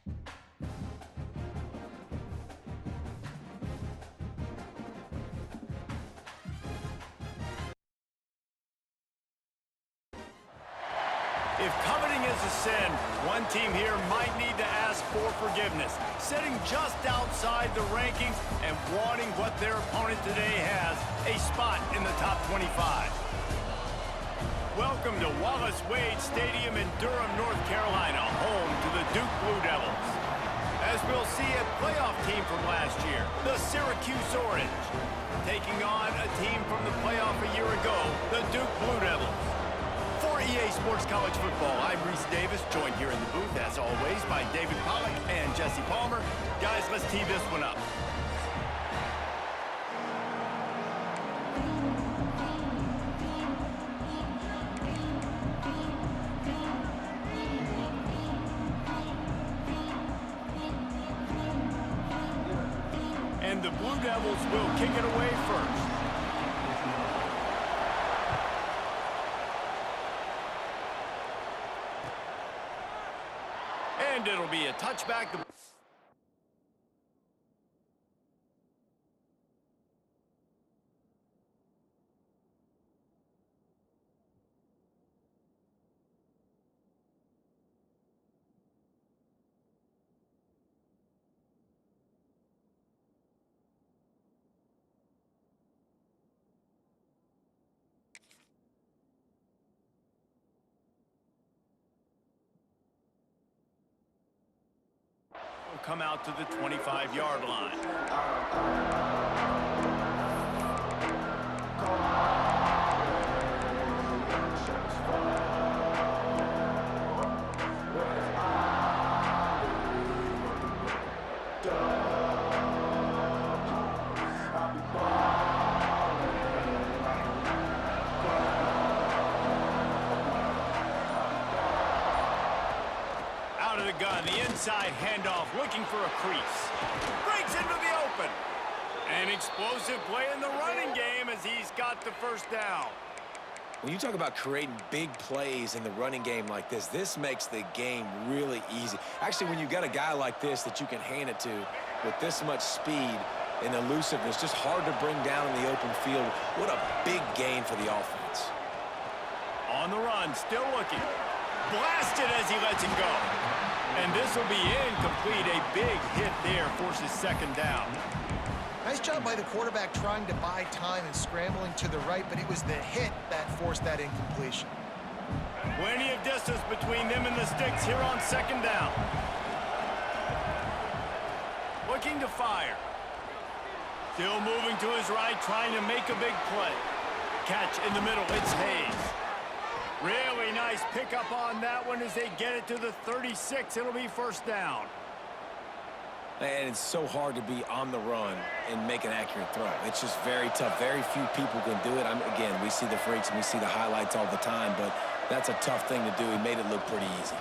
If coveting is a sin, one team here might need to ask for forgiveness, sitting just outside the rankings and wanting what their opponent today has, a spot in the top 25. Welcome to Wallace Wade Stadium in Durham, North Carolina, home to the Duke Blue Devils. As we'll see, a playoff team from last year, the Syracuse Orange, taking on a team from the playoff a year ago, the Duke Blue Devils. For EA Sports College Football, I'm Reese Davis, joined here in the booth, as always, by David Pollack and Jesse Palmer. Guys, let's tee this one up. And the Blue Devils will kick it away first. And it'll be a touchback. Come out to the 25-yard line. Out of the gun, the inside handoff, looking for a crease. Breaks into the open. An explosive play in the running game as he's got the first down. When you talk about creating big plays in the running game like this makes the game really easy. Actually, when you got a guy like this that you can hand it to with this much speed and elusiveness, just hard to bring down in the open field. What a big gain for the offense. On the run, still looking. Blasted as he lets it go. And this will be incomplete. A big hit there forces second down. Nice job by the quarterback trying to buy time and scrambling to the right, but it was the hit that forced that incompletion. Plenty of distance between them and the sticks here on second down. Looking to fire. Still moving to his right, trying to make a big play. Catch in the middle, it's Hayes. Really nice pickup on that one as they get it to the 36. It'll be first down. And it's so hard to be on the run and make an accurate throw. It's just very tough. Very few people can do it. Again, we see the freaks and we see the highlights all the time, but that's a tough thing to do. He made it look pretty easy.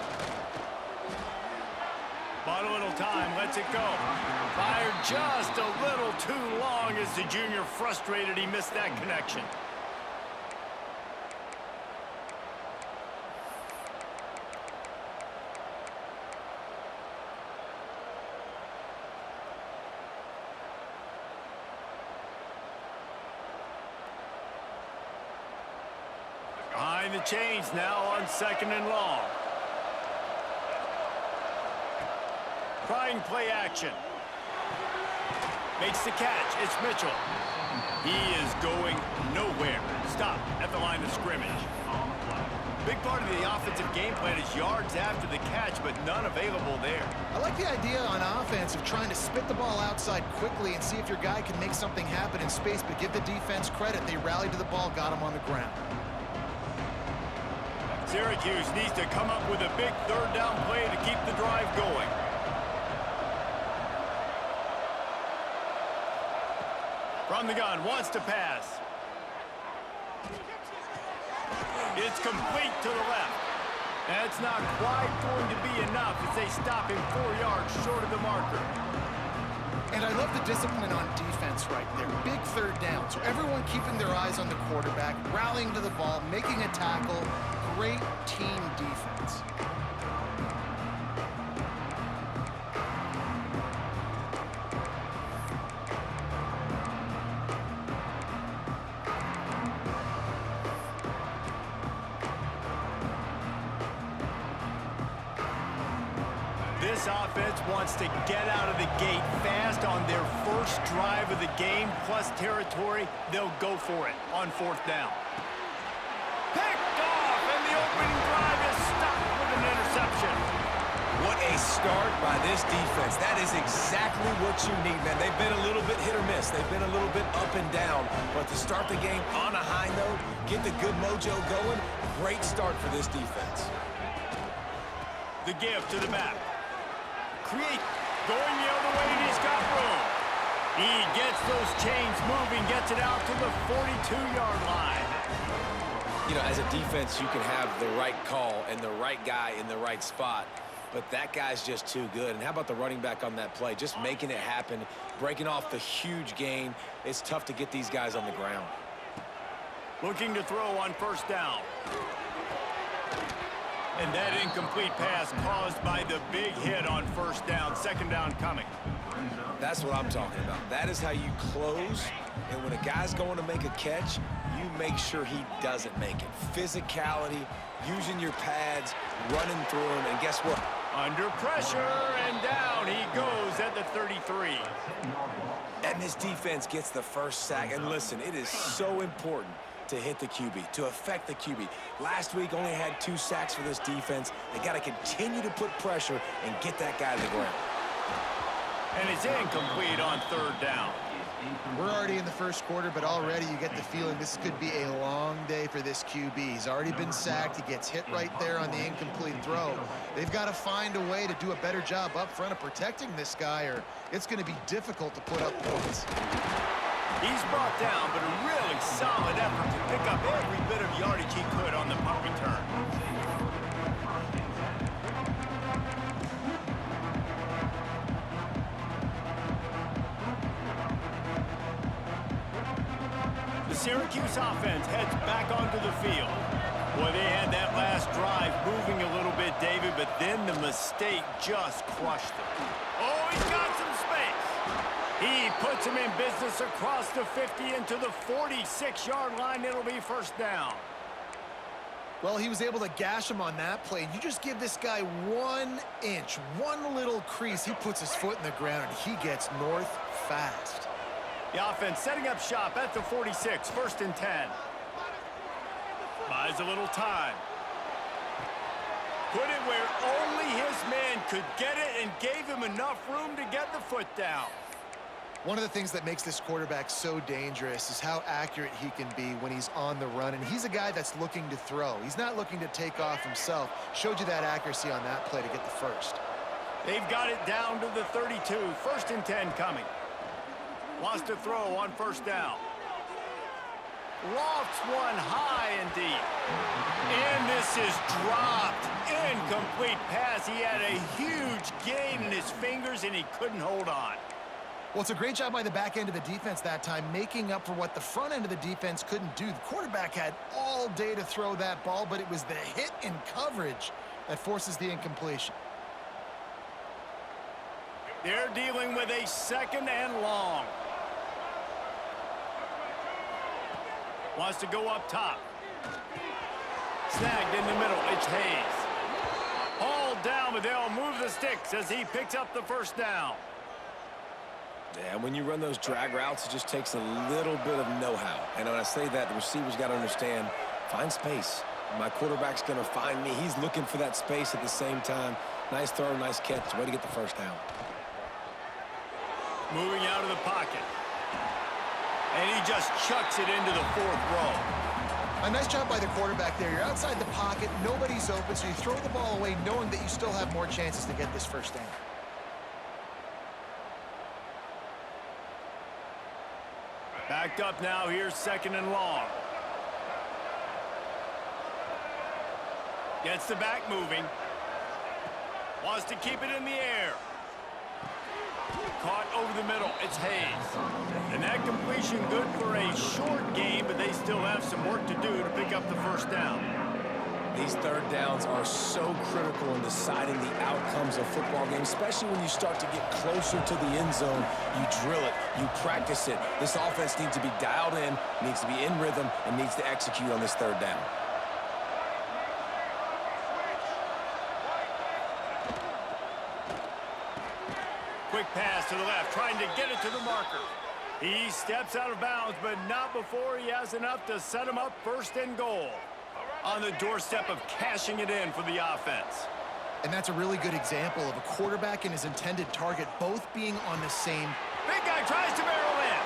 Bought a little time, lets it go. Fired just a little too long as the junior frustrated he missed that connection. Behind the chains now on second and long. Trying play action. Makes the catch. It's Mitchell. He is going nowhere. Stop at the line of scrimmage. Big part of the offensive game plan is yards after the catch, but none available there. I like the idea on offense of trying to spit the ball outside quickly and see if your guy can make something happen in space, but give the defense credit. They rallied to the ball, got him on the ground. Syracuse needs to come up with a big third down play to keep the drive going. From the gun, wants to pass. It's complete to the left. That's not quite going to be enough as they stop him 4 yards short of the marker. And I love the discipline on defense right there. Big third down. So everyone keeping their eyes on the quarterback, rallying to the ball, making a tackle. Great team defense. This offense wants to get out of the gate fast on their first drive of the game, plus territory. They'll go for it on 4th down. Picked off, and the opening drive is stopped with an interception. What a start by this defense. That is exactly what you need, man. They've been a little bit hit or miss. They've been a little bit up and down. But to start the game on a high note, get the good mojo going, great start for this defense. The give to the back. Create. Going the other way, and he's got room. He gets those chains moving, gets it out to the 42-yard line. You know, as a defense, you can have the right call and the right guy in the right spot. But that guy's just too good. And how about the running back on that play? Just making it happen, breaking off the huge gain. It's tough to get these guys on the ground. Looking to throw on 1st down. And that incomplete pass caused by the big hit on 1st down. 2nd down coming. That's what I'm talking about. That is how you close. And when a guy's going to make a catch, you make sure he doesn't make it. Physicality, using your pads, running through him, and guess what? Under pressure, and down he goes at the 33. And this defense gets the first sack. And listen, it is so important to hit the QB, to affect the QB. Last week only had 2 sacks for this defense. They got to continue to put pressure and get that guy to the ground. And it's incomplete on 3rd down. We're already in the first quarter, but already you get the feeling this could be a long day for this QB. He's already been sacked. He gets hit right there on the incomplete throw. They've got to find a way to do a better job up front of protecting this guy, or it's going to be difficult to put up points. He's brought down, but a really solid effort to pick up every bit of yardage he could on the punt return. The Syracuse offense heads back onto the field. Boy, they had that last drive moving a little bit, David, but then the mistake just crushed them. Oh, he's got some space. He puts him in business across the 50 into the 46-yard line. It'll be 1st down. Well, he was able to gash him on that play. You just give this guy 1 inch, one little crease. He puts his foot in the ground, and he gets north fast. The offense setting up shop at the 46, 1st and 10. Buys a little time. Put it where only his man could get it and gave him enough room to get the foot down. One of the things that makes this quarterback so dangerous is how accurate he can be when he's on the run. And he's a guy that's looking to throw. He's not looking to take off himself. Showed you that accuracy on that play to get the first. They've got it down to the 32, 1st and 10 coming. Wants to throw on 1st down. Lofts one high and deep. And this is dropped. Incomplete pass. He had a huge gain in his fingers, and he couldn't hold on. Well, it's a great job by the back end of the defense that time, making up for what the front end of the defense couldn't do. The quarterback had all day to throw that ball, but it was the hit in coverage that forces the incompletion. They're dealing with a 2nd and long. Wants to go up top. Snagged in the middle. It's Hayes. Hauled down, but they'll move the sticks as he picks up the 1st down. Yeah, when you run those drag routes, it just takes a little bit of know-how. And when I say that, the receivers got to understand, find space. My quarterback's going to find me. He's looking for that space at the same time. Nice throw, nice catch. Way to get the 1st down. Moving out of the pocket. And he just chucks it into the 4th row. A nice job by the quarterback there. You're outside the pocket, nobody's open, so you throw the ball away knowing that you still have more chances to get this 1st down. Backed up now, here's 2nd and long. Gets the back moving. Wants to keep it in the air. Caught over the middle. It's Hayes. And that completion good for a short game, but they still have some work to do to pick up the 1st down. These 3rd downs are so critical in deciding the outcomes of football games, especially when you start to get closer to the end zone. You drill it, you practice it. This offense needs to be dialed in, needs to be in rhythm, and needs to execute on this 3rd down. quick pass to the left, trying to get it to the marker. He steps out of bounds, but not before he has enough to set him up first and goal. On the doorstep of cashing it in for the offense. And that's a really good example of a quarterback and his intended target both being on the same. Big guy tries to barrel in.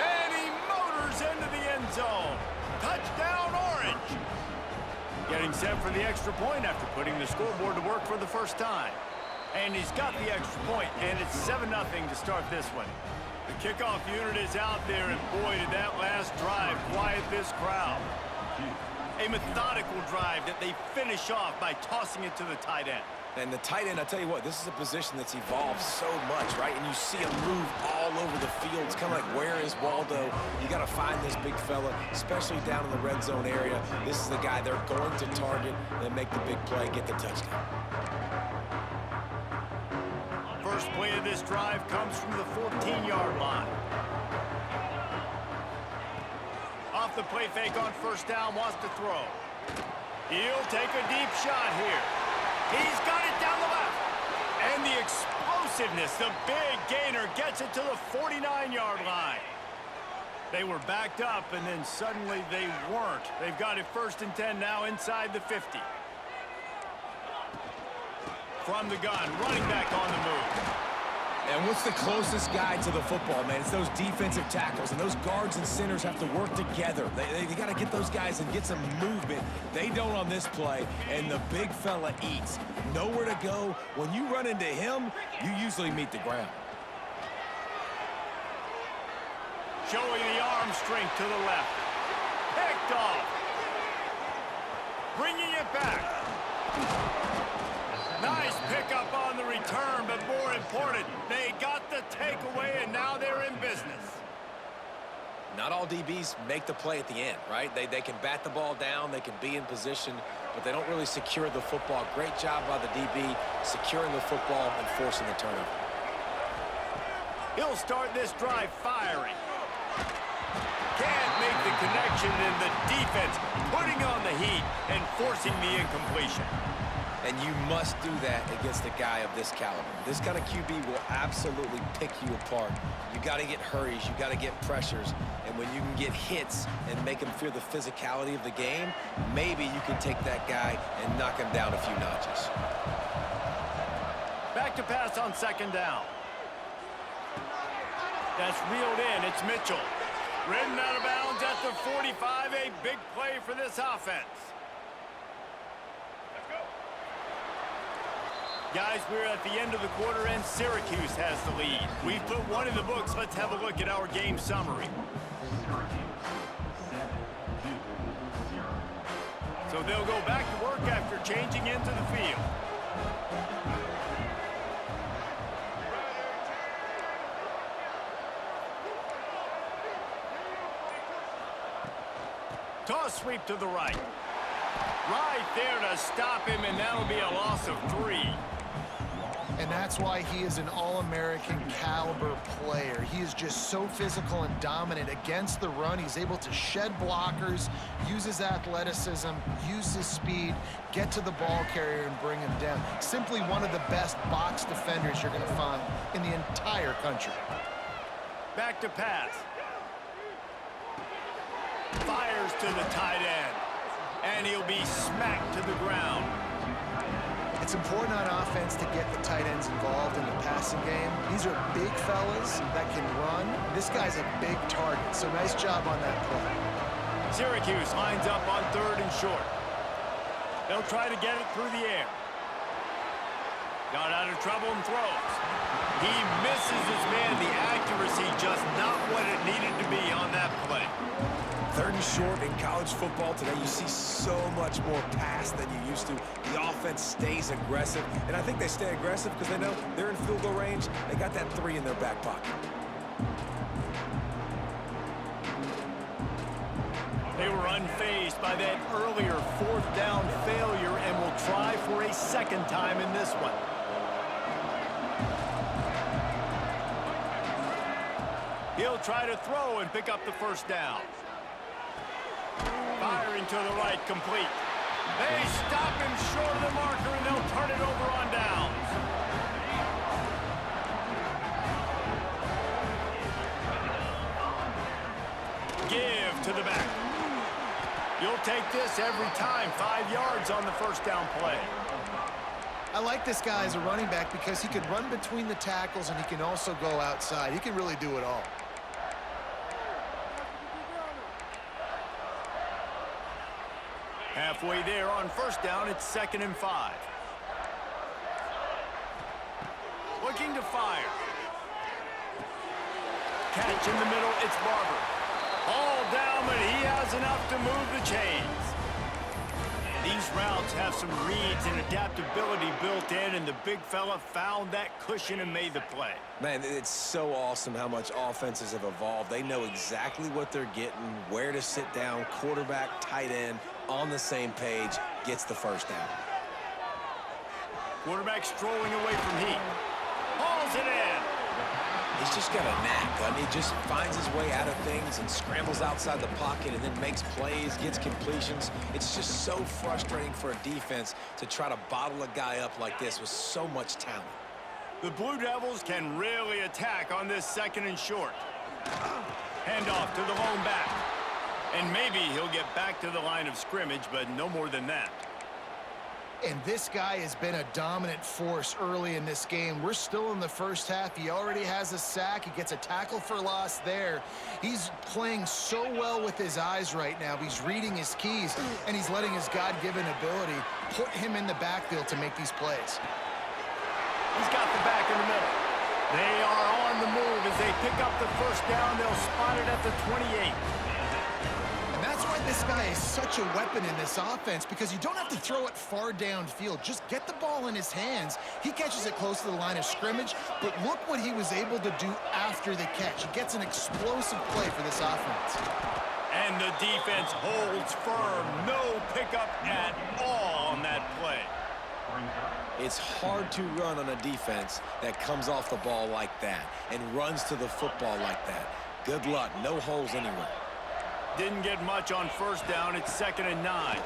And he motors into the end zone. Touchdown, Orange. Getting set for the extra point after putting the scoreboard to work for the first time. And he's got the extra point, and it's 7-0 to start this one. The kickoff unit is out there, and boy, did that last drive quiet this crowd. A methodical drive that they finish off by tossing it to the tight end. And the tight end, I tell you what, this is a position that's evolved so much, right? And you see him move all over the field. It's kind of like, where is Waldo? You got to find this big fella, especially down in the red zone area. This is the guy they're going to target and make the big play, get the touchdown. First play of this drive comes from the 14-yard line. Off the play fake on first down, wants to throw. He'll take a deep shot here. He's got it down the left. And the explosiveness, the big gainer gets it to the 49-yard line. They were backed up, and then suddenly they weren't. They've got it 1st and 10 now inside the 50. From the gun, running back on the move. And what's the closest guy to the football, man? It's those defensive tackles, and those guards and centers have to work together. They got to get those guys and get some movement. They don't on this play, and the big fella eats. Nowhere to go. When you run into him, you usually meet the ground. Showing the arm strength to the left. Picked off. Bringing it back. Nice pickup on the return, but more important, they got the takeaway, and now they're in business. Not all DBs make the play at the end, right? They can bat the ball down, they can be in position, but they don't really secure the football. Great job by the DB securing the football and forcing the turnover. He'll start this drive firing. Can't make the connection, and the defense putting on the heat and forcing the incompletion. And you must do that against a guy of this caliber. This kind of QB will absolutely pick you apart. You got to get hurries, you got to get pressures, and when you can get hits and make him feel the physicality of the game, maybe you can take that guy and knock him down a few notches. Back to pass on 2nd down. That's reeled in. It's Mitchell. Ridden out of bounds at the 45. A big play for this offense. Guys, we're at the end of the quarter, and Syracuse has the lead. We've put one in the books. Let's have a look at our game summary. So they'll go back to work after changing into the field. Toss sweep to the right. Right there to stop him, and that'll be a loss of 3. And that's why he is an All-American caliber player. He is just so physical and dominant against the run. He's able to shed blockers, use his athleticism, use his speed, get to the ball carrier and bring him down. Simply one of the best box defenders you're going to find in the entire country. Back to pass. Fires to the tight end. And he'll be smacked to the ground. It's important on offense to get the tight ends involved in the passing game. These are big fellas that can run. This guy's a big target, so nice job on that play. Syracuse lines up on 3rd and short. They'll try to get it through the air. Got out of trouble and throws. He misses his man. The accuracy just not what it needed to be on that play. 3rd and short in college football today, you see so much more pass than you used to. The offense stays aggressive, and I think they stay aggressive because they know they're in field goal range. They got that 3 in their back pocket. They were unfazed by that earlier 4th down failure and will try for a 2nd time in this one. He'll try to throw and pick up the 1st down. Firing to the right, complete. They stop him short of the marker, and they'll turn it over on downs. like this every time. 5 yards on the first down play. I like this guy as a running back because he can run between the tackles and he can also go outside. He can really do it all. Halfway there on first down, it's 2nd and 5. Looking to fire. Catch in the middle, it's Barber. All down, but he has enough to move the chains. These routes have some reads and adaptability built in, and the big fella found that cushion and made the play. Man, it's so awesome how much offenses have evolved. They know exactly what they're getting, where to sit down, quarterback, tight end, on the same page, gets the first down. Quarterback strolling away from heat. Hauls it in. He's just got a knack. I mean, he just finds his way out of things and scrambles outside the pocket and then makes plays, gets completions. It's just so frustrating for a defense to try to bottle a guy up like this with so much talent. The Blue Devils can really attack on this 2nd and short. Handoff to the lone back. And maybe he'll get back to the line of scrimmage, but no more than that. And this guy has been a dominant force early in this game. We're still in the first half. He already has a sack. He gets a tackle for loss there. He's playing so well with his eyes right now. He's reading his keys, and he's letting his God-given ability put him in the backfield to make these plays. He's got the back in the middle. They are on the move as they pick up the first down. They'll spot it at the 28. And that's why this guy is such a weapon in this offense, because you don't have to throw it far downfield. Just get the ball in his hands. He catches it close to the line of scrimmage, but look what he was able to do after the catch. He gets an explosive play for this offense. And the defense holds firm. No pickup at all on that play. It's hard to run on a defense that comes off the ball like that and runs to the football like that. Good luck. No holes anywhere. Didn't get much on first down. It's 2nd and 9.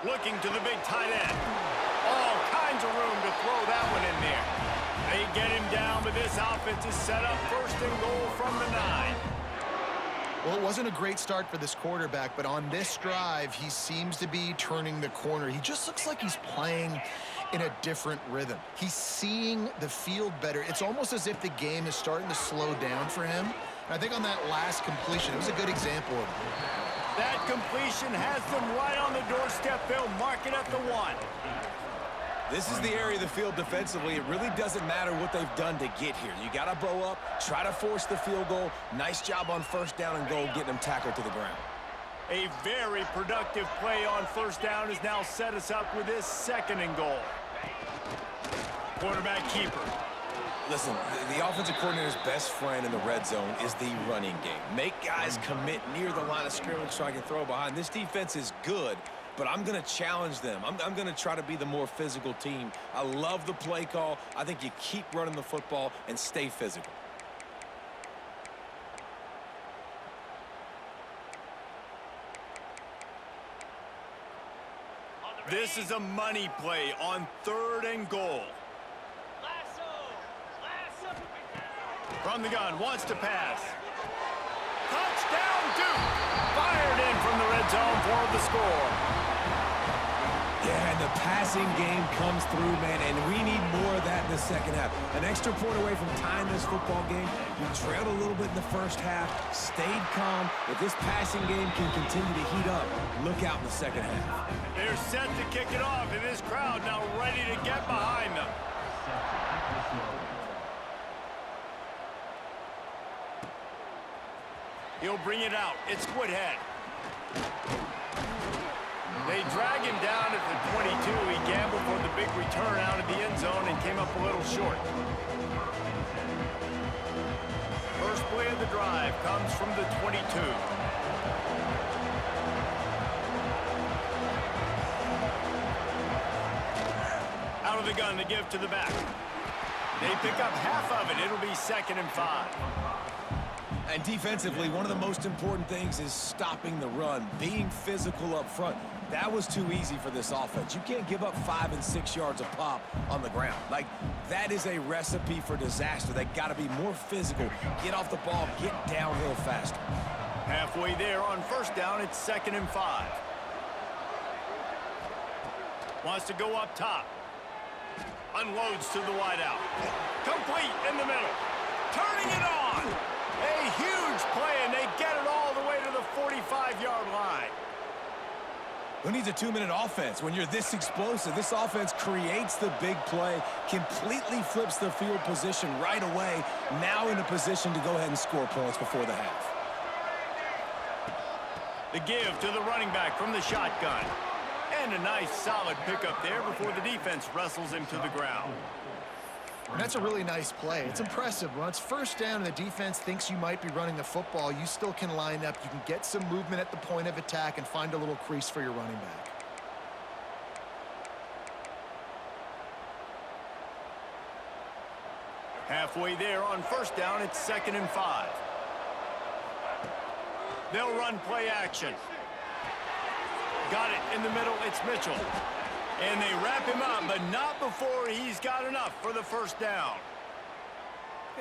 Looking to the big tight end. All kinds of room to throw that one in there. They get him down, but this offense is set up 1st and goal from the 9. Well, it wasn't a great start for this quarterback, but on this drive, he seems to be turning the corner. He just looks like he's playing in a different rhythm. He's seeing the field better. It's almost as if the game is starting to slow down for him. And I think on that last completion, it was a good example of it. That completion has them right on the doorstep. They'll mark it at the 1. This is the area of the field defensively. It really doesn't matter what they've done to get here. You got to bow up, try to force the field goal. Nice job on first down and goal, getting them tackled to the ground. A very productive play on first down has now set us up with this 2nd and goal. Quarterback keeper. Listen, the offensive coordinator's best friend in the red zone is the running game. Make guys commit near the line of scrimmage so I can throw behind. This defense is good, but I'm going to challenge them. I'm going to try to be the more physical team. I love the play call. I think you keep running the football and stay physical. This is a money play on 3rd and goal. From the gun, wants to pass. Touchdown, Duke! Fired in from the red zone for the score. Yeah, and the passing game comes through, man, and we need more of that in the second half. An extra point away from tying this football game. We trailed a little bit in the first half, stayed calm. If this passing game can continue to heat up, look out in the second half. They're set to kick it off, and this crowd now ready to get behind them. He'll bring it out. It's Woodhead. They drag him down at the 22. He gambled for the big return out of the end zone and came up a little short. First play of the drive comes from the 22. Out of the gun to give to the back. They pick up half of it. It'll be 2nd and 5. And defensively, one of the most important things is stopping the run, being physical up front. That was too easy for this offense. You can't give up 5 and 6 yards a pop on the ground. Like, that is a recipe for disaster. They got to be more physical, get off the ball, get downhill faster. Halfway there on first down, it's 2nd and 5. Wants to go up top. Unloads to the wideout. Complete in the middle. Turning it on. A huge play, and they get it all the way to the 45-yard line. Who needs a 2-minute offense? When you're this explosive, this offense creates the big play, completely flips the field position right away, now in a position to go ahead and score points before the half. The give to the running back from the shotgun. And a nice solid pickup there before the defense wrestles him to the ground. And that's a really nice play. It's impressive. When it's first down and the defense thinks you might be running the football, you still can line up. You can get some movement at the point of attack and find a little crease for your running back. Halfway there on first down, it's 2nd and 5. They'll run play action. Got it in the middle, it's Mitchell. And they wrap him up, but not before he's got enough for the first down.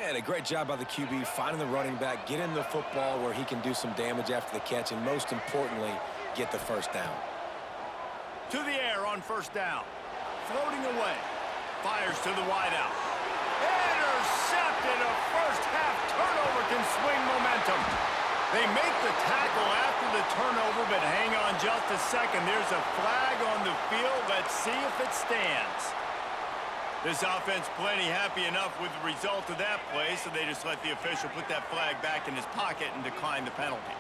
And a great job by the QB finding the running back, getting the football where he can do some damage after the catch, and most importantly, get the first down. To the air on first down. Floating away. Fires to the wideout. Intercepted. A first half turnover can swing momentum. They make the tackle after the turnover, but hang on just a second. There's a flag on the field. Let's see if it stands. This offense plenty happy enough with the result of that play, so they just let the official put that flag back in his pocket and decline the penalty.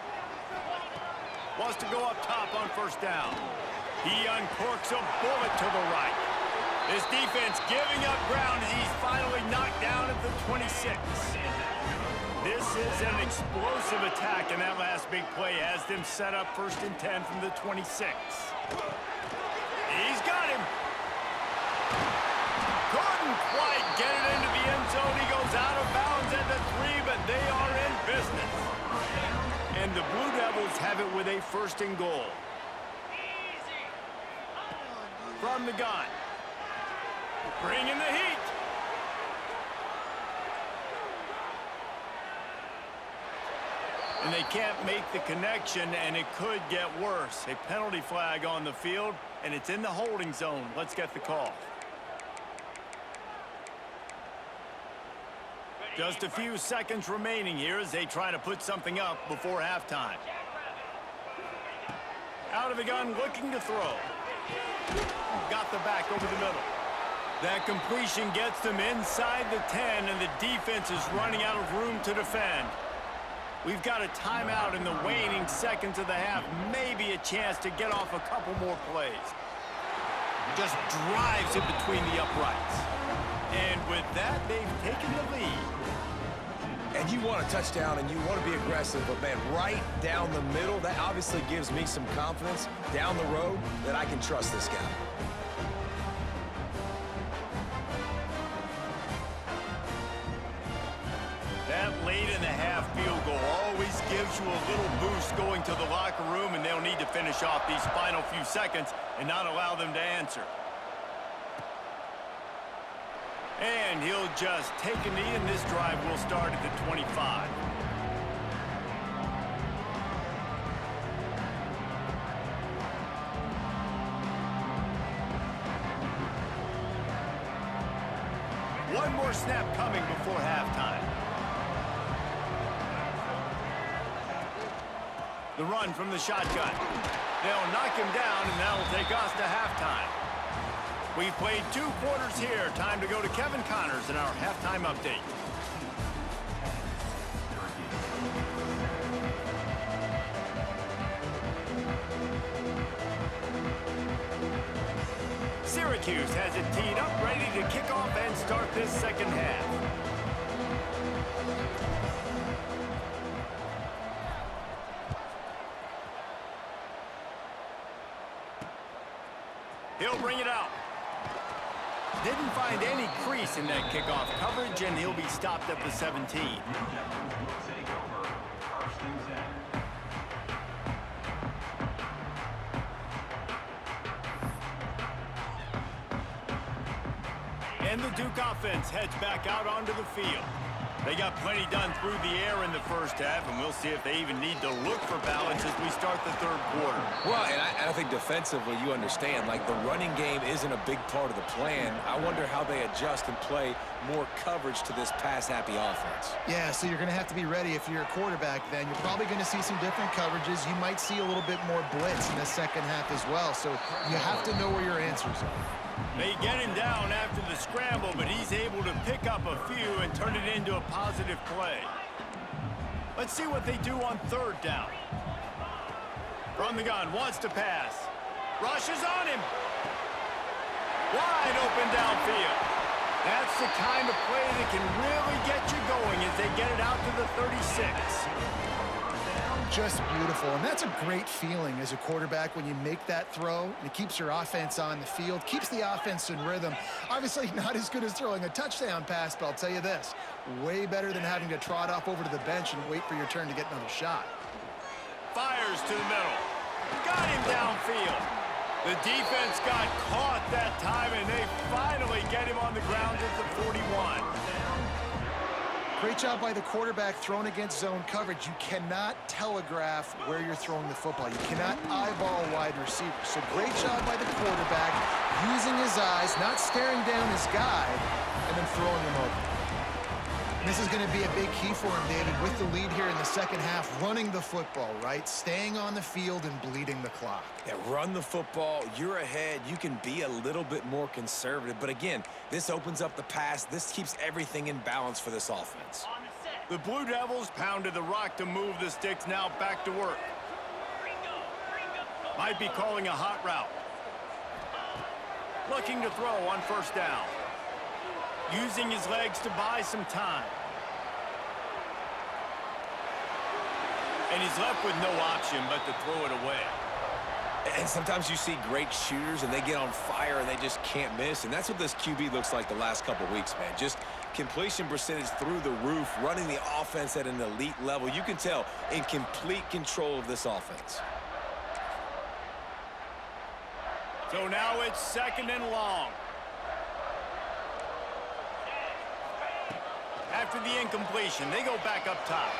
Wants to go up top on first down. He uncorks a bullet to the right. This defense giving up ground as he's finally knocked down at the 26. This is an explosive attack, and that last big play has them set up 1st and 10 from the 26. He's got him. Couldn't quite get it into the end zone. He goes out of bounds at the 3, but they are in business. And the Blue Devils have it with a 1st and goal. From the gun. Bringing the heat. And they can't make the connection, and it could get worse. A penalty flag on the field, and it's in the holding zone. Let's get the call. Just a few seconds remaining here as they try to put something up before halftime. Out of the gun, looking to throw. Got the back over the middle. That completion gets them inside the 10, and the defense is running out of room to defend. We've got a timeout in the waning seconds of the half. Maybe a chance to get off a couple more plays. Just drives it between the uprights. And with that, they've taken the lead. And you want a touchdown and you want to be aggressive, but man, right down the middle, that obviously gives me some confidence down the road that I can trust this guy. That late in the half field goal always gives you a little boost going to the locker room, and they'll need to finish off these final few seconds and not allow them to answer. And he'll just take a knee, and this drive will start at the 25. One more snap coming before halftime. The run from the shotgun. They'll knock him down, and that'll take us to halftime. We've played 2 quarters here. Time to go to Kevin Connors in our halftime update. Syracuse has it teed up, ready to kick off and start this second half. He'll bring it out. Didn't find any crease in that kickoff coverage, and he'll be stopped at the 17. And the Duke offense heads back out onto the field. They got plenty done through the air in the first half, and we'll see if they even need to look for balance as we start the third quarter. Well, and I think defensively, you understand, like the running game isn't a big part of the plan. I wonder how they adjust and play more coverage to this pass-happy offense. Yeah, so you're going to have to be ready if you're a quarterback then. You're probably going to see some different coverages. You might see a little bit more blitz in the second half as well, so you have to know where your answers are. They get him down after the scramble, but he's able to pick up a few and turn it into a positive play. Let's see what they do on third down. From the gun, wants to pass. Rushes on him. Wide open downfield. That's the kind of play that can really get you going as they get it out to the 36. Just beautiful, and that's a great feeling as a quarterback when you make that throw, and it keeps your offense on the field, keeps the offense in rhythm. Obviously not as good as throwing a touchdown pass, but I'll tell you this, way better than having to trot off over to the bench and wait for your turn to get another shot. Fires to the middle. Got him downfield. The defense got caught that time, and they finally get him on the ground at the 41. Great job by the quarterback thrown against zone coverage. You cannot telegraph where you're throwing the football. You cannot eyeball wide receivers. So great job by the quarterback using his eyes, not staring down his guy, and then throwing him open. This is going to be a big key for him, David, with the lead here in the second half, running the football, right? Staying on the field and bleeding the clock. Yeah, run the football. You're ahead. You can be a little bit more conservative. But again, this opens up the pass. This keeps everything in balance for this offense. The Blue Devils pounded the rock to move the sticks, now back to work. Might be calling a hot route. Looking to throw on first down. Using his legs to buy some time. And he's left with no option but to throw it away. And sometimes you see great shooters and they get on fire and they just can't miss. And that's what this QB looks like the last couple weeks, man. Just completion percentage through the roof, running the offense at an elite level. You can tell in complete control of this offense. So now it's second and long. After the incompletion, they go back up top.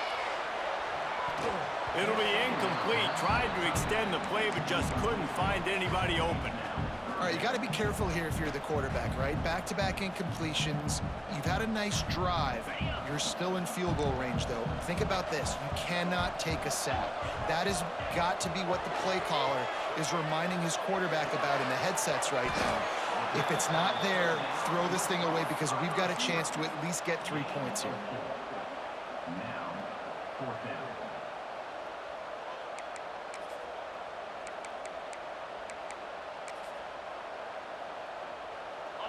It'll be incomplete. Tried to extend the play, but just couldn't find anybody open. All right, you got to be careful here if you're the quarterback, right? Back-to-back incompletions. You've had a nice drive. You're still in field goal range, though. Think about this. You cannot take a sack. That has got to be what the play caller is reminding his quarterback about in the headsets right now. If it's not there, throw this thing away because we've got a chance to at least get 3 points here.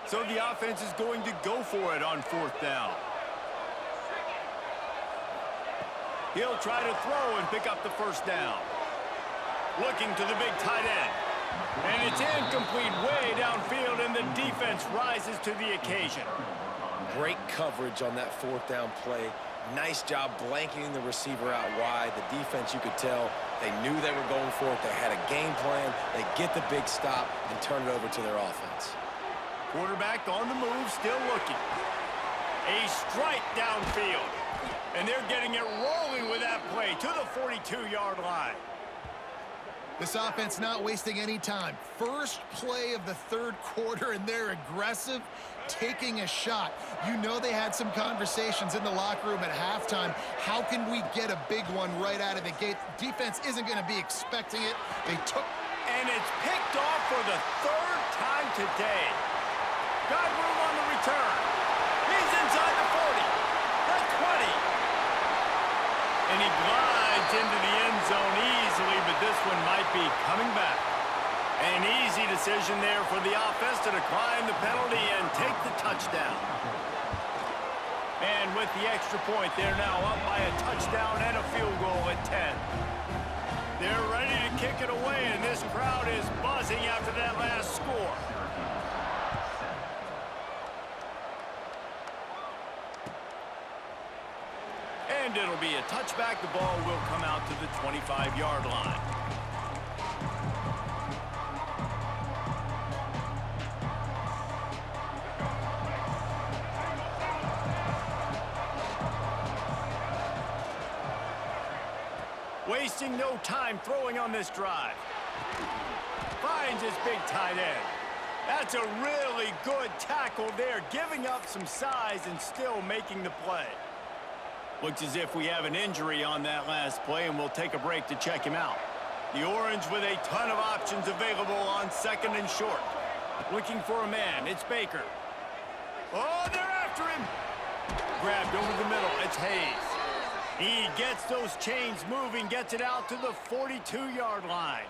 So the offense is going to go for it on fourth down. He'll try to throw and pick up the first down. Looking to the big tight end. And it's incomplete way downfield, and the defense rises to the occasion. Great coverage on that fourth down play. Nice job blanketing the receiver out wide. The defense, you could tell, they knew they were going for it. They had a game plan. They get the big stop and turn it over to their offense. Quarterback on the move, still looking. A strike downfield. And they're getting it rolling with that play to the 42-yard line. This offense not wasting any time. First play of the third quarter, and they're aggressive, taking a shot. You know they had some conversations in the locker room at halftime. How can we get a big one right out of the gate? Defense isn't going to be expecting it. They took... And it's picked off for the third time today. Got room on the return. He's inside the 40, the 20. And he glides into the end zone easily, but this one might be coming back. An easy decision there for the offense to decline the penalty and take the touchdown. And with the extra point, they're now up by a touchdown and a field goal at 10. They're ready to kick it away, and this crowd is buzzing after that last score. And it'll be a touchback. The ball will come out to the 25-yard line. wasting no time throwing on this drive. Finds his big tight end. That's a really good tackle there, giving up some size and still making the play. Looks as if we have an injury on that last play, and we'll take a break to check him out. The Orange with a ton of options available on second and short. Looking for a man. It's Baker. Oh, they're after him. Grabbed over the middle. It's Hayes. He gets those chains moving, gets it out to the 42-yard line.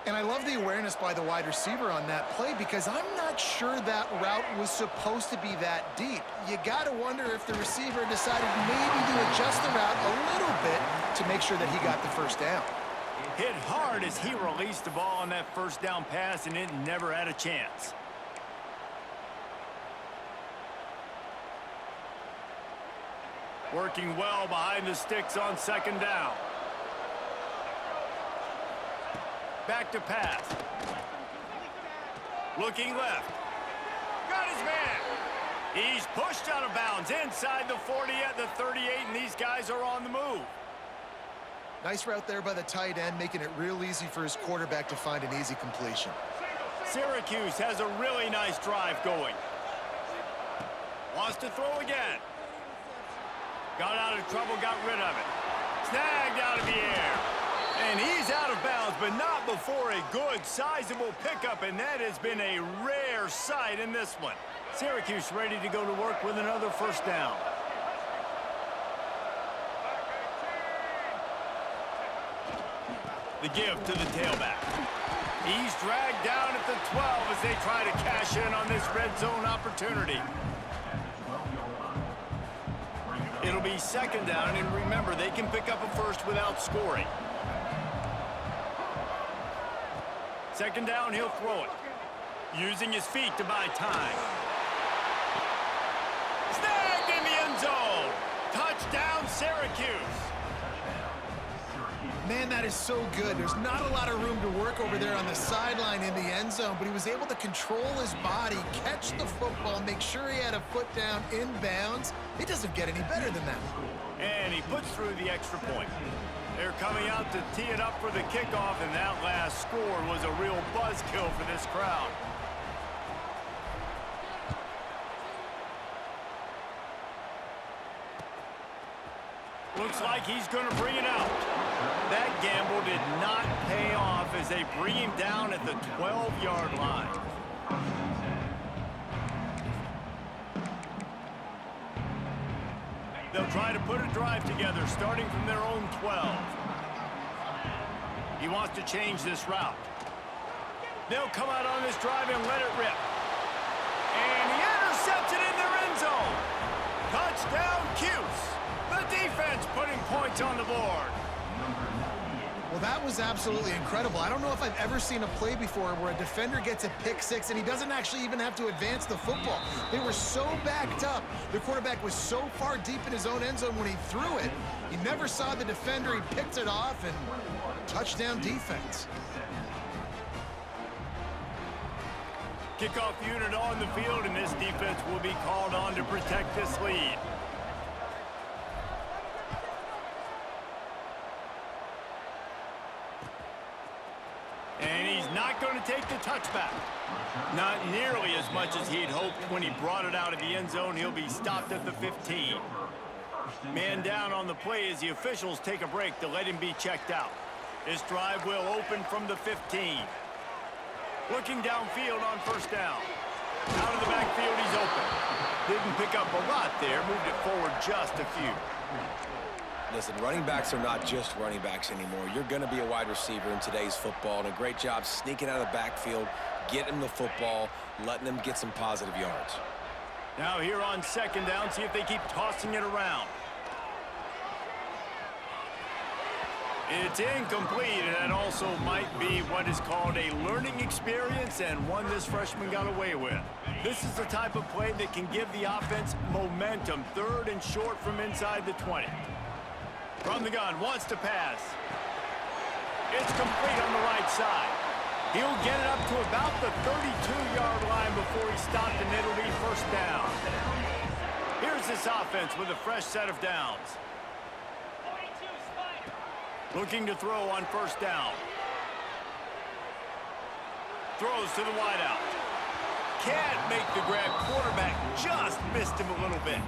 And I love the awareness by the wide receiver on that play because I'm not sure that route was supposed to be that deep. You got to wonder if the receiver decided maybe to adjust the route a little bit to make sure that he got the first down. Hit hard as he released the ball on that first down pass, and it never had a chance. Working well behind the sticks on second down. Back to pass. Looking left. Got his man. He's pushed out of bounds inside the 40 at the 38, and these guys are on the move. Nice route there by the tight end, making it real easy for his quarterback to find an easy completion. Syracuse has a really nice drive going. Wants to throw again. Got out of trouble, got rid of it. Snagged out of the air. And he's out of bounds, but not before a good, sizable pickup, and that has been a rare sight in this one. Syracuse ready to go to work with another first down. The give to the tailback. He's dragged down at the 12 as they try to cash in on this red zone opportunity. It'll be second down, and remember, they can pick up a first without scoring. Second down, he'll throw it. Using his feet to buy time. Snagged in the end zone. Touchdown, Syracuse. Man, that is so good. There's not a lot of room to work over there on the sideline in the end zone, but he was able to control his body, catch the football, make sure he had a foot down in bounds. It doesn't get any better than that. And he puts through the extra point. They're coming out to tee it up for the kickoff, and that last score was a real buzzkill for this crowd. Looks like he's going to bring it out. That gamble did not pay off as they bring him down at the 12-yard line. They'll try to put a drive together, starting from their own 12. He wants to change this route. They'll come out on this drive and let it rip. And he intercepts it in their end zone. Touchdown, Cuse. The defense putting points on the board. Well, that was absolutely incredible. I don't know if I've ever seen a play before where a defender gets a pick six and he doesn't actually even have to advance the football. They were so backed up. The quarterback was so far deep in his own end zone when he threw it. He never saw the defender. He picked it off, and touchdown defense. Kickoff unit on the field, and this defense will be called on to protect this lead. And he's not going to take the touchback. Not nearly as much as he'd hoped when he brought it out of the end zone. He'll be stopped at the 15. Man down on the play as the officials take a break to let him be checked out. This drive will open from the 15. Looking downfield on first down. Out of the backfield, he's open. Didn't pick up a lot there, moved it forward just a few. Listen, running backs are not just running backs anymore. You're going to be a wide receiver in today's football, and a great job sneaking out of the backfield, getting them the football, letting them get some positive yards. Now here on second down, see if they keep tossing it around. It's incomplete, and that also might be what is called a learning experience, and one this freshman got away with. This is the type of play that can give the offense momentum. Third and short from inside the 20. From the gun, wants to pass. It's complete on the right side. He'll get it up to about the 32-yard line before he stopped, and it'll be first down. Here's this offense with a fresh set of downs. Looking to throw on first down. Throws to the wideout. Can't make the grab. Quarterback just missed him a little bit.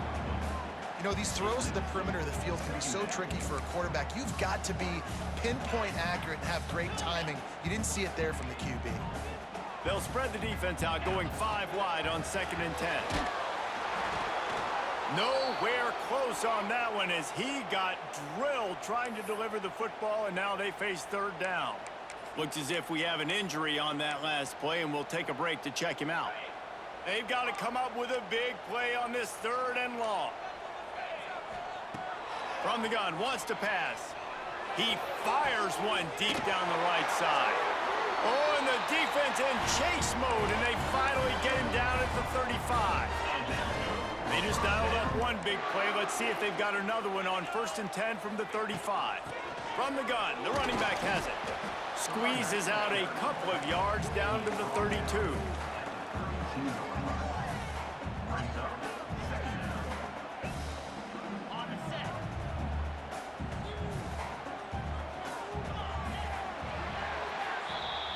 You know, these throws at the perimeter of the field can be so tricky for a quarterback. You've got to be pinpoint accurate and have great timing. You didn't see it there from the QB. They'll spread the defense out, going 5 wide on 2nd and 10. Nowhere close on that one as he got drilled trying to deliver the football, and now they face 3rd down. Looks as if we have an injury on that last play, and we'll take a break to check him out. They've got to come up with a big play on this 3rd and long. From the gun, wants to pass. He fires one deep down the right side. Oh, and the defense in chase mode, and they finally get him down at the 35. They just dialed up one big play. Let's see if they've got another one on 1st and 10 from the 35. From the gun, the running back has it. Squeezes out a couple of yards down to the 32.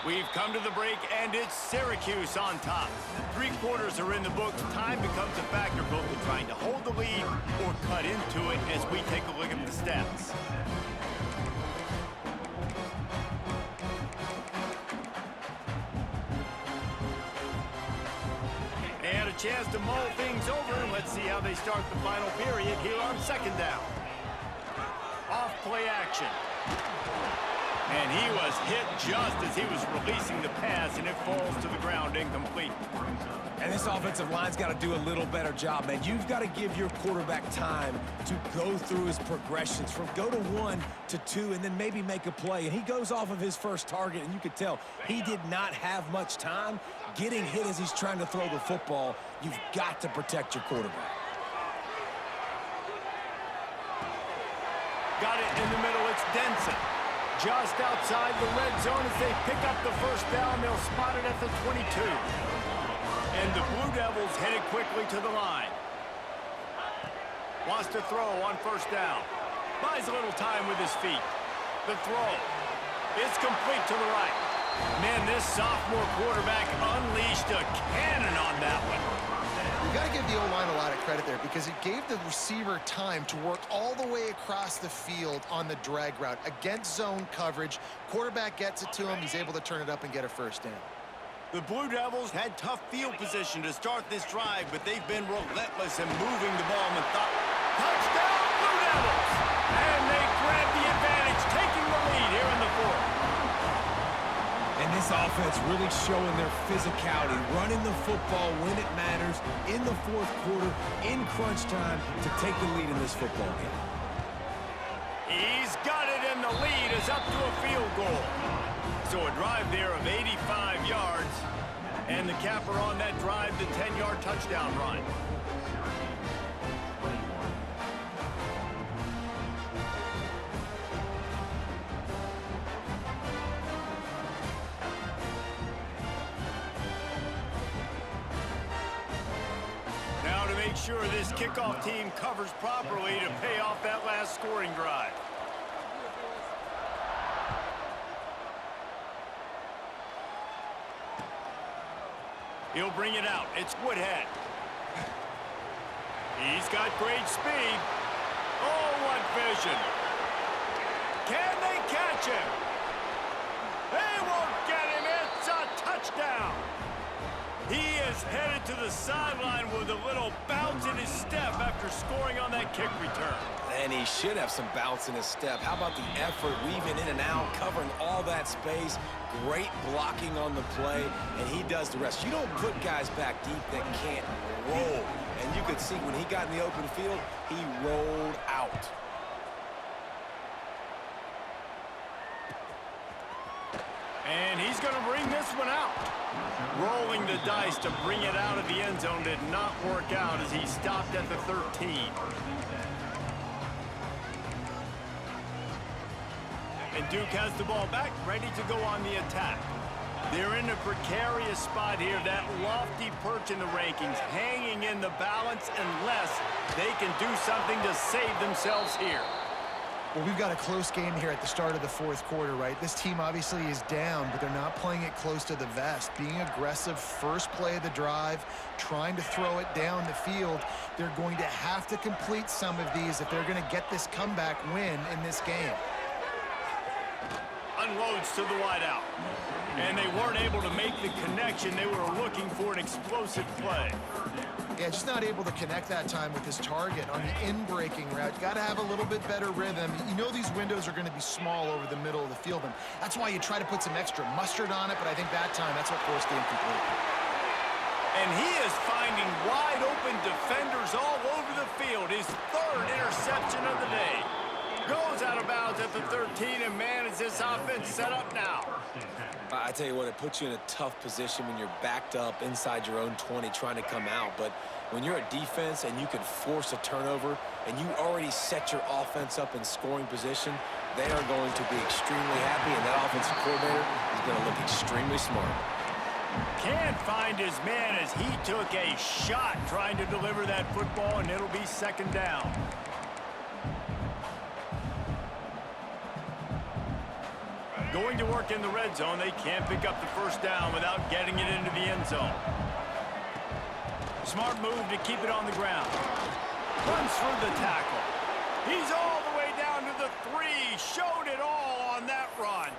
We've come to the break, and it's Syracuse on top. 3 quarters are in the books. Time becomes a factor, both in trying to hold the lead or cut into it as we take a look at the stats. And a chance to mull things over, and let's see how they start the final period here on 2nd down. Off play action. And he was hit just as he was releasing the pass, and it falls to the ground incomplete. And this offensive line's got to do a little better job, man. You've got to give your quarterback time to go through his progressions from go to 1 to 2 and then maybe make a play. And he goes off of his first target, and you could tell he did not have much time getting hit as he's trying to throw the football. You've got to protect your quarterback. Got it in the middle. It's Denson. Just outside the red zone as they pick up the first down. They'll spot it at the 22. And the Blue Devils headed quickly to the line. Wants to throw on first down. Buys a little time with his feet. The throw. It's complete to the right. Man, this sophomore quarterback unleashed a cannon on that one. You've got to give the O-line a lot of credit there because it gave the receiver time to work all the way across the field on the drag route. Against zone coverage, quarterback gets it to him. He's able to turn it up and get a first down. The Blue Devils had tough field position to start this drive, but they've been relentless in moving the ball. Touchdown, Blue Devils! And they grab the advantage, taking the lead here in the 4th. And this offense really showing their physicality, running the football when it matters, in the 4th quarter, in crunch time, to take the lead in this football game. He's got it, and the lead is up to a field goal. So a drive there of 85 yards, and the capper on that drive, the 10-yard touchdown run. Now to make sure this kickoff team covers properly to pay off that last scoring drive. He'll bring it out. It's Woodhead. He's got great speed. Oh, what vision. Can they catch him? They won't get him. It's a touchdown. He is headed to the sideline with a little bounce in his step after scoring on that kick return. And he should have some bounce in his step. How about the effort, weaving in and out, covering all that space, great blocking on the play, and he does the rest. You don't put guys back deep that can't roll. And you could see when he got in the open field, he rolled out. And he's going to bring this one out. Rolling the dice to bring it out of the end zone did not work out as he stopped at the 13. And Duke has the ball back, ready to go on the attack. They're in a precarious spot here, that lofty perch in the rankings, hanging in the balance unless they can do something to save themselves here. Well, we've got a close game here at the start of the fourth quarter, right? This team obviously is down, but they're not playing it close to the vest. Being aggressive, first play of the drive, trying to throw it down the field. They're going to have to complete some of these if they're going to get this comeback win in this game. Unloads to the wideout. And they weren't able to make the connection. They were looking for an explosive play. Yeah, just not able to connect that time with his target on the in-breaking route. You got to have a little bit better rhythm. You know these windows are going to be small over the middle of the field, and that's why you try to put some extra mustard on it, but I think that time, that's what forced the incomplete. And he is finding wide-open defenders all over the field. His third interception of the day. Goes out of bounds at the 13, and man, is this offense set up now. I tell you what, it puts you in a tough position when you're backed up inside your own 20 trying to come out. But when you're a defense and you can force a turnover and you already set your offense up in scoring position, they are going to be extremely happy, and that offensive coordinator is going to look extremely smart. Can't find his man as he took a shot trying to deliver that football, and it'll be second down. Going to work in the red zone. They can't pick up the first down without getting it into the end zone. Smart move to keep it on the ground. Runs through the tackle. He's all the way down to the 3. Showed it all on that run.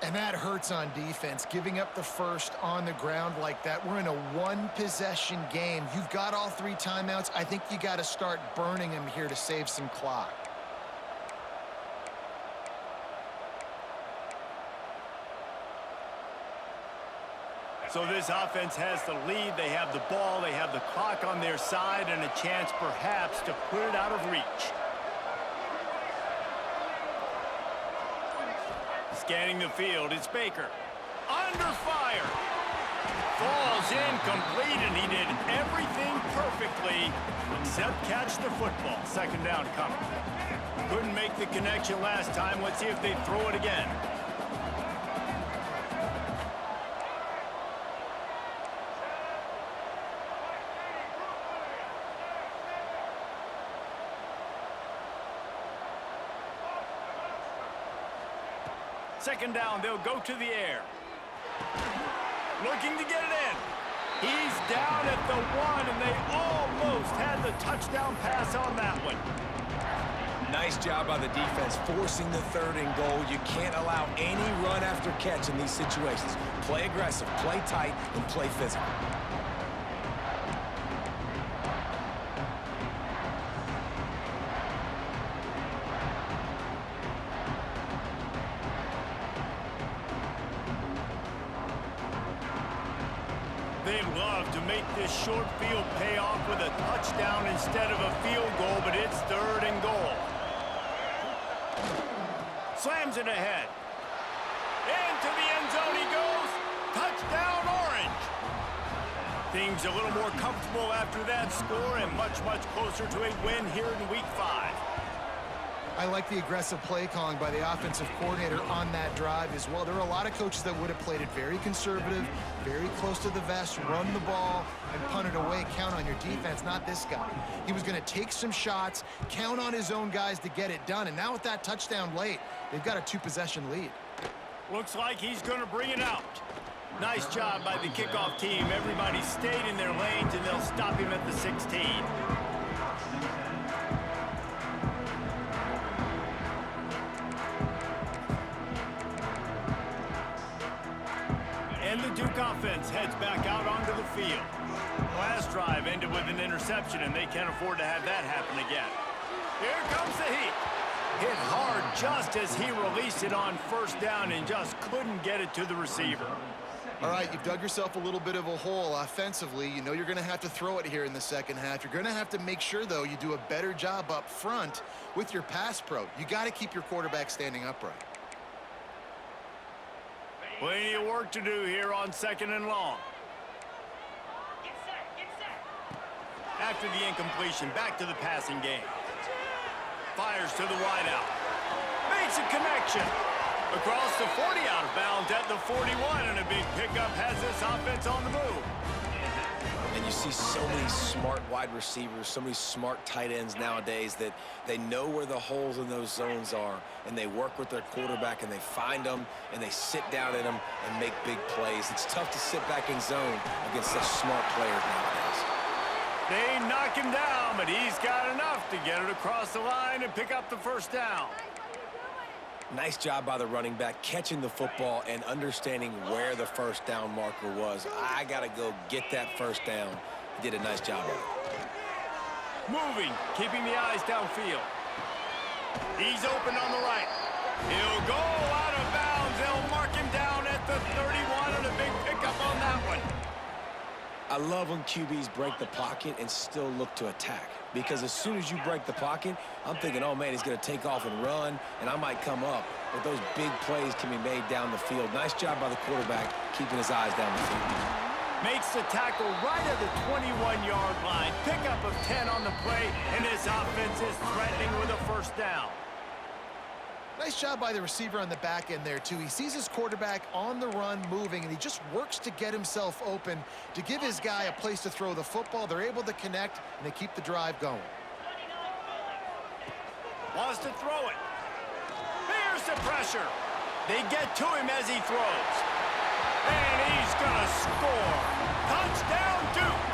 And that hurts on defense, giving up the first on the ground like that. We're in a one-possession game. You've got all 3 timeouts. I think you got to start burning them here to save some clock. So this offense has the lead. They have the ball. They have the clock on their side and a chance perhaps to put it out of reach. Scanning the field, it's Baker. Under fire. Falls incomplete, and he did everything perfectly except catch the football. Second down coming. Couldn't make the connection last time. Let's see if they throw it again. Second down, they'll go to the air. Looking to get it in. He's down at the 1, and they almost had the touchdown pass on that one. Nice job by the defense forcing the 3rd and goal. You can't allow any run after catch in these situations. Play aggressive, play tight, and play physical. They'd love to make this short field pay off with a touchdown instead of a field goal, but it's 3rd and goal. Slams it ahead. Into the end zone he goes. Touchdown, Orange. Things a little more comfortable after that score and much, much closer to a win here in Week 5. I like the aggressive play calling by the offensive coordinator on that drive as well. There are a lot of coaches that would have played it very conservative, very close to the vest, run the ball, and punt it away. Count on your defense, not this guy. He was going to take some shots, count on his own guys to get it done. And now with that touchdown late, they've got a 2-possession lead. Looks like he's going to bring it out. Nice job by the kickoff team. Everybody stayed in their lanes, and they'll stop him at the 16. And the Duke offense heads back out onto the field. Last drive ended with an interception, and they can't afford to have that happen again. Here comes the heat. Hit hard just as he released it on first down and just couldn't get it to the receiver. All right, you've dug yourself a little bit of a hole offensively. You know you're going to have to throw it here in the second half. You're going to have to make sure, though, you do a better job up front with your pass pro. You got to keep your quarterback standing upright. Plenty of work to do here on 2nd and long. After the incompletion, back to the passing game. Fires to the wideout. Makes a connection. Across the 40, out of bounds at the 41, and a big pickup has this offense on the move. And you see so many smart wide receivers, so many smart tight ends nowadays that they know where the holes in those zones are, and they work with their quarterback, and they find them, and they sit down in them and make big plays. It's tough to sit back in zone against such smart players nowadays. They knock him down, but he's got enough to get it across the line and pick up the first down. Nice job by the running back, catching the football and understanding where the first down marker was. I got to go get that first down. He did a nice job of it. Moving, keeping the eyes downfield. He's open on the right. He'll go out of bounds. They'll mark him down at the 31 and a big pickup on that one. I love when QBs break the pocket and still look to attack. Because as soon as you break the pocket, I'm thinking, oh, man, he's going to take off and run, and I might come up. But those big plays can be made down the field. Nice job by the quarterback keeping his eyes down the field. Makes the tackle right at the 21-yard line. Pickup of 10 on the play, and his offense is threatening with a first down. Nice job by the receiver on the back end there, too. He sees his quarterback on the run moving, and he just works to get himself open to give his guy a place to throw the football. They're able to connect, and they keep the drive going. Wants to throw it. Here's the pressure. They get to him as he throws. And he's going to score. Touchdown, Duke.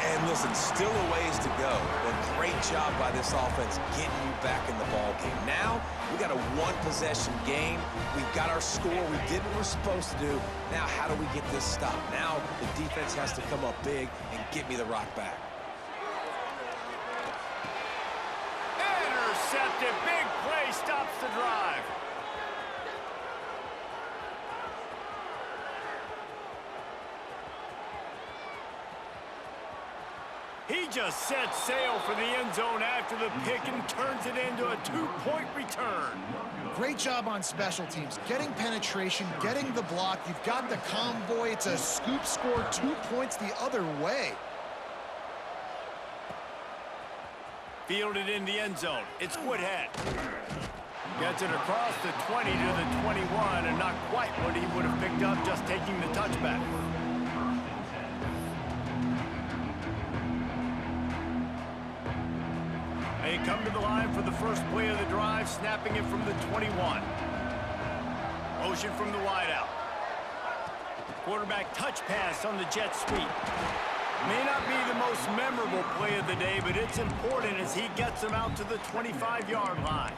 And listen, still a ways to go, but great job by this offense getting you back in the ball game. Now, we got a one-possession game. We've got our score. We did what we're supposed to do. Now, how do we get this stopped? Now, the defense has to come up big and get me the rock back. Intercepted. Big play stops the drive. He just sets sail for the end zone after the pick and turns it into a two-point return. Great job on special teams. Getting penetration, getting the block. You've got the convoy. It's a scoop score, 2 points the other way. Fielded in the end zone. It's Woodhead. Gets it across the 20 to the 21, and not quite what he would have picked up just taking the touchback. They come to the line for the first play of the drive, snapping it from the 21. Motion from the wideout. Quarterback touch pass on the jet sweep. May not be the most memorable play of the day, but it's important as he gets them out to the 25-yard line.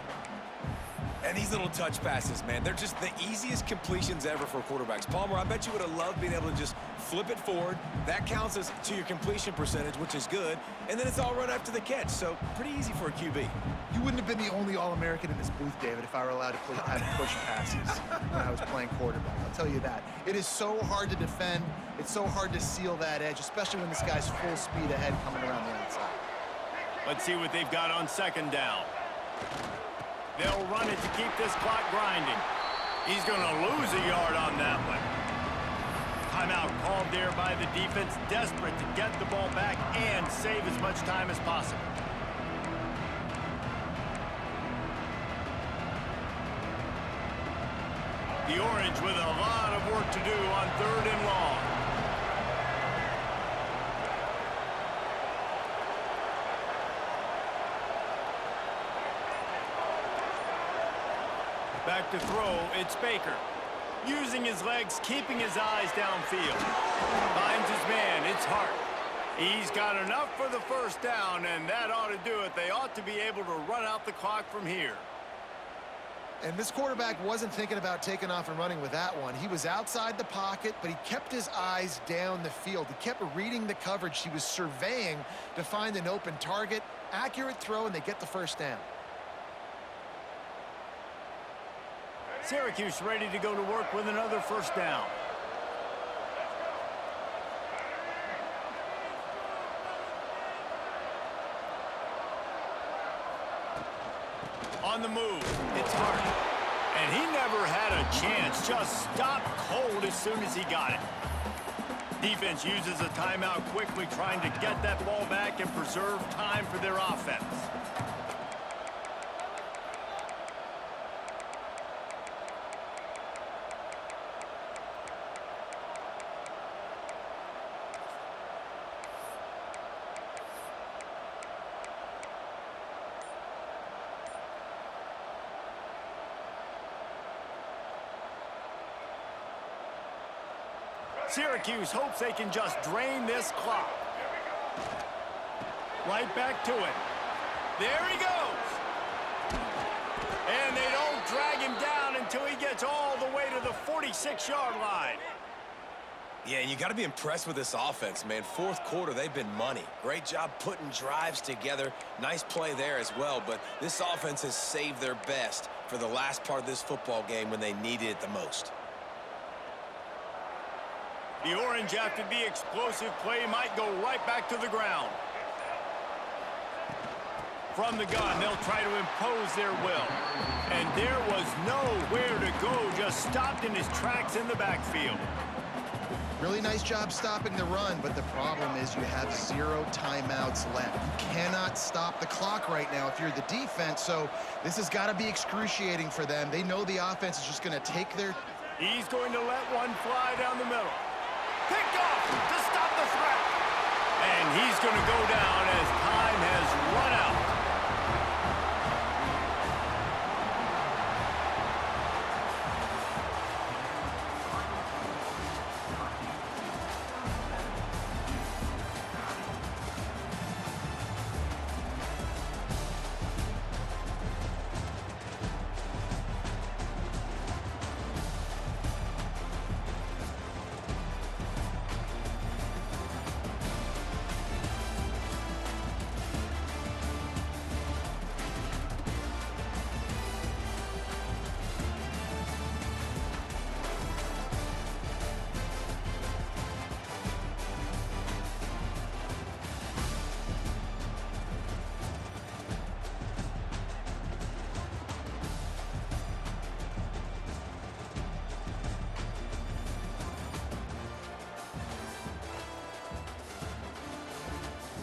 And these little touch passes, man, they're just the easiest completions ever for quarterbacks. Palmer, I bet you would have loved being able to just flip it forward. That counts as to your completion percentage, which is good. And then it's all run after the catch, so pretty easy for a QB. You wouldn't have been the only All-American in this booth, David, if I were allowed to have push passes when I was playing quarterback. I'll tell you that. It is so hard to defend. It's so hard to seal that edge, especially when this guy's full speed ahead coming around the outside. Let's see what they've got on second down. They'll run it to keep this clock grinding. He's going to lose a yard on that one. Timeout called there by the defense, desperate to get the ball back and save as much time as possible. The Orange with a lot of work to do on third and long. Back to throw, it's Baker. Using his legs, keeping his eyes downfield. Finds his man, it's Hart. He's got enough for the first down, and that ought to do it. They ought to be able to run out the clock from here. And this quarterback wasn't thinking about taking off and running with that one. He was outside the pocket, but he kept his eyes down the field. He kept reading the coverage. He was surveying to find an open target. Accurate throw, and they get the first down. Syracuse ready to go to work with another first down. On the move, it's Hart. And he never had a chance, just stopped cold as soon as he got it. Defense uses a timeout quickly, trying to get that ball back and preserve time for their offense. Syracuse hopes they can just drain this clock. Right back to it. There he goes. And they don't drag him down until he gets all the way to the 46-yard line. Yeah, and you got to be impressed with this offense, man. Fourth quarter, they've been money. Great job putting drives together. Nice play there as well, but this offense has saved their best for the last part of this football game when they needed it the most. The Orange, after the explosive play, might go right back to the ground. From the gun, they'll try to impose their will. And there was nowhere to go, just stopped in his tracks in the backfield. Really nice job stopping the run, but the problem is you have 0 timeouts left. You cannot stop the clock right now if you're the defense, so this has got to be excruciating for them. They know the offense is just going to take their... He's going to let one fly down the middle. Picked off to stop the threat. And he's going to go down